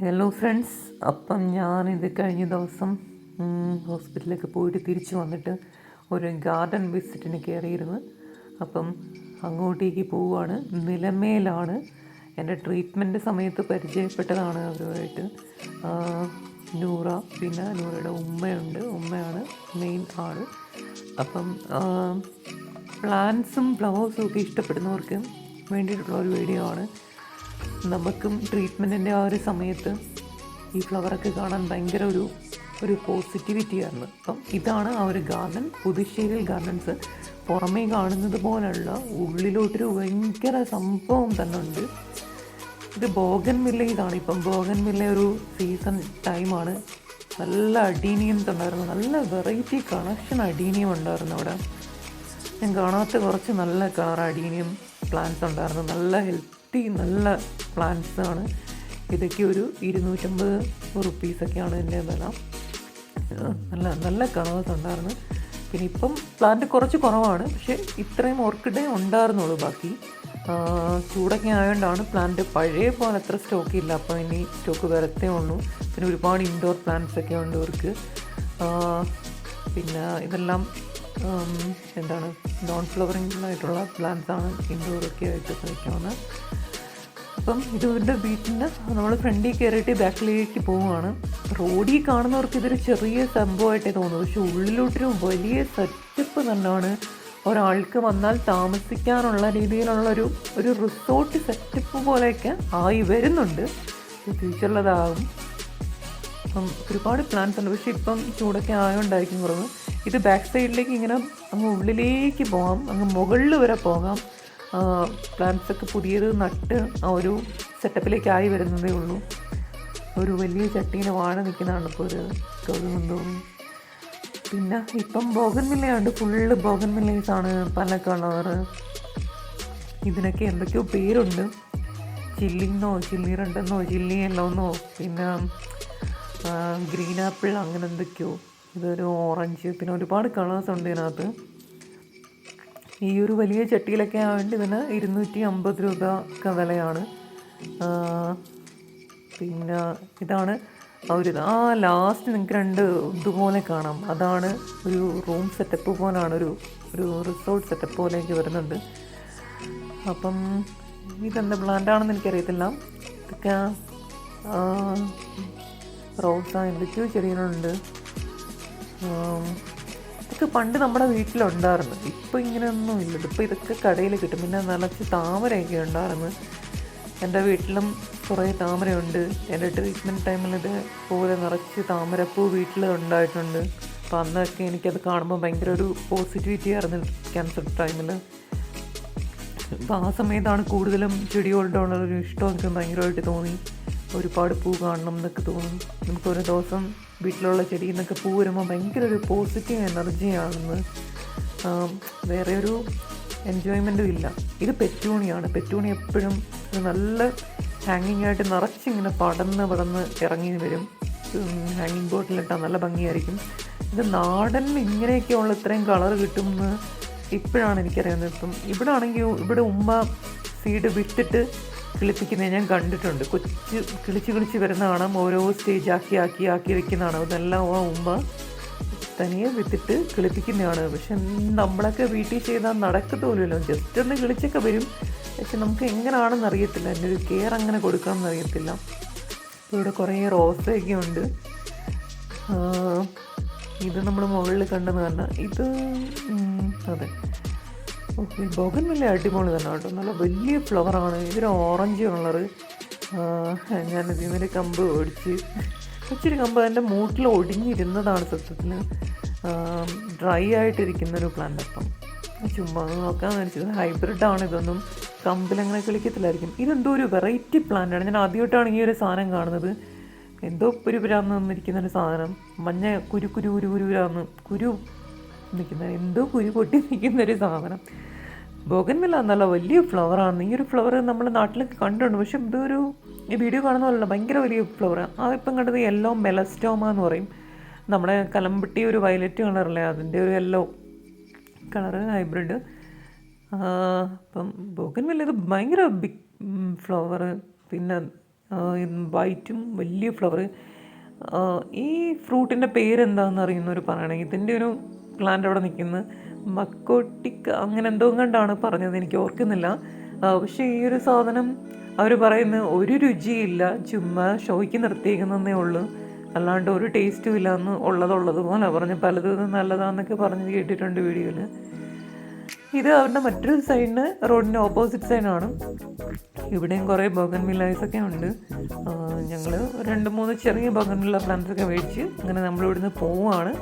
Hello friends. അപ്പം ഞാനിത് കഴിഞ്ഞ ദിവസം ഹോസ്പിറ്റലിലൊക്കെ പോയിട്ട് തിരിച്ചു വന്നിട്ട് ഒരു ഗാർഡൻ വിസിറ്റിന് കയറിയിരുന്നു. അപ്പം അങ്ങോട്ടേക്ക് പോവുകയാണ്. നിലമേലാണ്. എൻ്റെ ട്രീറ്റ്മെൻറ്റ് സമയത്ത് പരിചയപ്പെട്ടതാണ് അവരുമായിട്ട്. നൂറ, പിന്നെ നൂറയുടെ ഉമ്മയാണ് മെയിൻ ആൾ. അപ്പം പ്ലാന്റ്സും ഫ്ലവേഴ്സും ഒക്കെ ഇഷ്ടപ്പെടുന്നവർക്ക് വേണ്ടിയിട്ടുള്ള ഒരു വീഡിയോ ആണ്. നമുക്കും ട്രീറ്റ്മെൻറ്റിൻ്റെ ആ ഒരു സമയത്ത് ഈ ഫ്ലവറൊക്കെ കാണാൻ ഭയങ്കര ഒരു പോസിറ്റിവിറ്റിയായിരുന്നു. അപ്പം ഇതാണ് ആ ഒരു ഗാർഡൻ, പുതുശ്ശേരി ഗാർഡൻസ്. പുറമേ കാണുന്നത് പോലുള്ള ഉള്ളിലോട്ടൊരു ഭയങ്കര സംഭവം തന്നെ ഉണ്ട്. ഇത് ബോഗൻവില്ല. ഇപ്പം ബോഗൻവില്ല ഒരു സീസൺ ടൈമാണ്. നല്ല അഡീനിയംസ് ഉണ്ടായിരുന്നു, നല്ല വെറൈറ്റി കളക്ഷൻ അഡീനിയം ഉണ്ടായിരുന്നു അവിടെ. ഞാൻ കാണാത്ത കുറച്ച് നല്ല കളർ അഡീനിയം പ്ലാന്റ്സ് ഉണ്ടായിരുന്നു. നല്ല ഹെൽത്തി നല്ല പ്ലാന്റ്സ് ആണ്. ഇതൊക്കെ ഒരു 250 റുപ്പീസൊക്കെയാണ് എൻ്റെ വില. നല്ല നല്ല കളേഴ്സ് ഉണ്ടായിരുന്നു. പിന്നെ ഇപ്പം പ്ലാന്റ് കുറച്ച് കുറവാണ്, പക്ഷേ ഇത്രയും ഓർക്കിഡേ ഉണ്ടായിരുന്നുള്ളൂ. ബാക്കി ചൂടൊക്കെ ആയതുകൊണ്ടാണ് പ്ലാന്റ് പഴയ പോലെ അത്ര സ്റ്റോക്ക് ഇല്ല. അപ്പോൾ ഇനി സ്റ്റോക്ക് വരത്തേ ഉള്ളൂ. പിന്നെ ഒരുപാട് ഇൻഡോർ പ്ലാന്റ്സ് ഒക്കെ ഉണ്ട് അവർക്ക്. പിന്നെ ഇതെല്ലാം എന്താണ് നോൺ ഫ്ലവറിംഗായിട്ടുള്ള പ്ലാന്റ്സ് ആണ്, ഇൻഡോറൊക്കെ ആയിട്ട് വയ്ക്കാവുന്നത്. അപ്പം ഇവരുടെ വീട്ടിൻ്റെ നമ്മൾ ഫ്രണ്ടിൽ കയറിയിട്ട് ബാക്കിലേക്ക് പോവുകയാണ്. റോഡിൽ കാണുന്നവർക്ക് ഇതൊരു ചെറിയ സംഭവമായിട്ടേ തോന്നുന്നു, പക്ഷെ ഉള്ളിലോട്ടൊരു വലിയ സെറ്റപ്പ് തന്നെയാണ്. ഒരാൾക്ക് വന്നാൽ താമസിക്കാനുള്ള രീതിയിലുള്ളൊരു റിസോർട്ട് സെറ്റപ്പ് പോലെയൊക്കെ ആയി വരുന്നുണ്ട്. ഫ്യൂച്ചറിലതാകും. അപ്പം ഒരുപാട് പ്ലാന്റ്സ് ഉണ്ട്, പക്ഷെ ഇപ്പം ചൂടൊക്കെ ആയതുകൊണ്ടായിരിക്കും കുറവ്. ഇത് ബാക്ക് സൈഡിലേക്ക് ഇങ്ങനെ അങ്ങ് ഉള്ളിലേക്ക് പോകാം, അങ്ങ് മുകളിൽ വരെ പോകാം. പ്ലാന്റ്സൊക്കെ പുതിയത് നട്ട് ആ ഒരു സെറ്റപ്പിലേക്കായി വരുന്നതേ ഉള്ളൂ. ഒരു വലിയ ചട്ടിയിൽ വാഴ നിൽക്കുന്നതാണ് ഇപ്പോൾ ഒരു തോന്നുന്നു. പിന്നെ ഇപ്പം ബോഗൻവില്ലയുണ്ട്, ഫുള്ള് ബോഗൻവില്ലേസാണ്, പല കളറ്. ഇതിനൊക്കെ എന്തൊക്കെയോ പേരുണ്ട്, ചില്ലിന്നോ ചില്ലി റെഡെന്നോ ചില്ലി യെല്ലോന്നോ, പിന്നെ ഗ്രീൻ ആപ്പിൾ, അങ്ങനെ എന്തൊക്കെയോ. ഇതൊരു ഓറഞ്ച്, പിന്നെ ഒരുപാട് കളേഴ്സ് ഉണ്ട് ഇതിനകത്ത്. ഈ ഒരു വലിയ ചട്ടിയിലൊക്കെ ആയതുകൊണ്ട് ഇതിന് 250 രൂപ ഒക്കെ വിലയാണ്. പിന്നെ ഇതാണ് ലാസ്റ്റ് നിങ്ങൾക്ക് 2 ഇതുപോലെ കാണാം. അതാണ് ഒരു റൂം സെറ്റപ്പ് പോലാണ്, ഒരു റിസോർട്ട് സെറ്റപ്പ് പോലെയൊക്കെ വരുന്നുണ്ട്. അപ്പം ഇതെന്താ പ്ലാന്റാണെന്ന് എനിക്കറിയത്തില്ല. ഇതൊക്കെ റോസ, എന്തൊക്കെയോ ചെടികളുണ്ട്. ഇതൊക്കെ പണ്ട് നമ്മുടെ വീട്ടിലുണ്ടായിരുന്നു, ഇപ്പം ഇങ്ങനെയൊന്നും ഇല്ല. ഇതിപ്പോൾ ഇതൊക്കെ കടയിൽ കിട്ടും. പിന്നെ നിറച്ച് താമരയൊക്കെ ഉണ്ടായിരുന്നു. എൻ്റെ വീട്ടിലും കുറേ താമരയുണ്ട്. എൻ്റെ ട്രീറ്റ്മെൻറ്റ് ടൈമിൽ ഇതുപോലെ നിറച്ച് താമരപ്പൂ വീട്ടിൽ ഉണ്ടായിട്ടുണ്ട്. അപ്പോൾ അന്നൊക്കെ എനിക്കത് കാണുമ്പോൾ ഭയങ്കര ഒരു പോസിറ്റിവിറ്റി ആയിരുന്നു ക്യാൻസർ ടൈമിൽ. അപ്പോൾ ആ സമയത്താണ് കൂടുതലും ചെടികളുടെ ഇഷ്ടമൊക്കെ ഭയങ്കരമായിട്ട് തോന്നി. ഒരുപാട് പൂ കാണണം എന്നൊക്കെ തോന്നും. നമുക്കൊരു ദിവസം വീട്ടിലുള്ള ചെടിയിൽ നിന്നൊക്കെ പൂ വരുമ്പോൾ ഭയങ്കര ഒരു പോസിറ്റീവ് എനർജിയാണെന്ന്. വേറെ ഒരു എൻജോയ്മെൻറ്റും ഇല്ല. ഇത് പെറ്റൂണിയാണ്. പെറ്റൂണി എപ്പോഴും നല്ല ഹാങ്ങിങ് ആയിട്ട് നിറച്ചിങ്ങനെ പടന്ന് ഇറങ്ങി വരും. ഹാങ്ങിങ് ബോട്ടിലിട്ടാൽ നല്ല ഭംഗിയായിരിക്കും. ഇത് നാടൻ ഇങ്ങനെയൊക്കെയുള്ള ഇത്രയും കളർ കിട്ടുമെന്ന് ഇപ്പോഴാണ് എനിക്കറിയുന്നത്. ഇപ്പം ഇവിടെ ആണെങ്കിൽ ഇവിടെ ഉമ്മ സീഡ് വിട്ടിട്ട് കിളിപ്പിക്കുന്നത് ഞാൻ കണ്ടിട്ടുണ്ട്. കിളിച്ച് വരുന്ന കാണാം. ഓരോ സ്റ്റേജ് ആക്കി വെക്കുന്നതാണ്. അതെല്ലാം ആ ഉമ്മ തനിയെ വിത്തിട്ട് കിളിപ്പിക്കുന്നതാണ്. പക്ഷെ നമ്മളൊക്കെ വീട്ടിൽ ചെയ്താൽ നടക്കത്തോലുമല്ലോ. ജസ്റ്റ് ഒന്ന് കിളിച്ചൊക്കെ വരും, പക്ഷെ നമുക്ക് എങ്ങനെയാണെന്ന് അറിയത്തില്ല. എൻ്റെ ഒരു കെയർ അങ്ങനെ കൊടുക്കണമെന്ന് അറിയത്തില്ല. ഇപ്പോൾ ഇവിടെ കുറേ റോസയൊക്കെ ഉണ്ട്. ഇത് നമ്മൾ മുകളിൽ കണ്ടെന്ന് പറഞ്ഞാൽ ഇത് അതെ, ഓക്കെ. ബോഗൻവില്ല അടിപൊളി തന്നെ കേട്ടോ, നല്ല വലിയ ഫ്ലവറാണ്. ഇതൊരു ഓറഞ്ച് കളറ്. ഞാനിതിൽ നിന്നൊരു കമ്പ് ഓടിച്ച് ഇച്ചിരി കമ്പ് എൻ്റെ മൂട്ടിൽ ഒടിഞ്ഞിരുന്നതാണ് സത്യത്തിൽ. ഡ്രൈ ആയിട്ടിരിക്കുന്നൊരു പ്ലാന്റ്. അപ്പം ചുമ്മാ നോക്കാമെന്ന് വെച്ചത്. ഹൈബ്രിഡാണ്, ഇതൊന്നും കമ്പിലങ്ങനെ കളിക്കത്തില്ലായിരിക്കും. ഇതെന്തോ ഒരു വെറൈറ്റി പ്ലാന്റാണ്. ഞാൻ ആദ്യമായിട്ടാണ് ഈ ഒരു സാധനം കാണുന്നത്. എന്തോ പുരാന്ന് നിന്നിരിക്കുന്നൊരു സാധനം, മഞ്ഞ കുരു നിൽക്കുന്നത്, എന്തോ കുരു പൊട്ടി നിൽക്കുന്നൊരു സാധനം. ബോഗൻവില്ല നല്ല വലിയ ഫ്ലവറാണ്. ഈ ഒരു ഫ്ലവർ നമ്മൾ നാട്ടിലൊക്കെ കണ്ടിട്ടുണ്ട്, പക്ഷെ ഇതൊരു ഈ വീഡിയോ കാണുന്ന പോലെയല്ല, ഭയങ്കര വലിയ ഫ്ലവറാണ്. അതിപ്പം കണ്ടത് യെല്ലോ മെലസ്റ്റോമ എന്ന് പറയും. നമ്മുടെ കലമ്പട്ടി ഒരു വയലറ്റ് കളറല്ലേ, അതിൻ്റെ ഒരു യെല്ലോ കളറ് ഹൈബ്രിഡ്. അപ്പം ബോഗൻവില്ല ഇത് ഭയങ്കര ബിഗ് ഫ്ലവർ. പിന്നെ വൈറ്റും വലിയ ഫ്ലവർ. ഈ ഫ്രൂട്ടിൻ്റെ പേരെന്താണെന്ന് അറിയുന്നവർ പറയണമെങ്കിൽ. ഇതിൻ്റെ ഒരു പ്ലാന്റ് അവിടെ നിൽക്കുന്നത് മക്കോട്ടിക്ക അങ്ങനെ എന്തോ കണ്ടാണ് പറഞ്ഞത്, എനിക്ക് ഓർക്കുന്നില്ല. പക്ഷേ ഈ ഒരു സാധനം അവർ പറയുന്നത് ഒരു രുചിയില്ല, ചുമ്മാ ഷോയ്ക്ക് നിർത്തിയേക്കുന്നതേ ഉള്ളൂ, അല്ലാണ്ട് ഒരു ടേസ്റ്റും ഇല്ലയെന്ന് ഉള്ളത് പോലെ പറഞ്ഞ് പലതും നല്ലതാണെന്നൊക്കെ പറഞ്ഞ് കേട്ടിട്ടുണ്ട് വീഡിയോയിൽ. ഇത് അവരുടെ മറ്റൊരു സൈഡിന് റോഡിൻ്റെ ഓപ്പോസിറ്റ് സൈഡാണ്. ഇവിടെയും കുറേ ബോഗൺവില്ലാസൊക്കെ ഉണ്ട്. ഞങ്ങൾ 2-3 ചെറിയ ബോഗൺവില്ല പ്ലാന്റ്സൊക്കെ മേടിച്ച് അങ്ങനെ നമ്മളിവിടുന്ന് പോവുകയാണ്.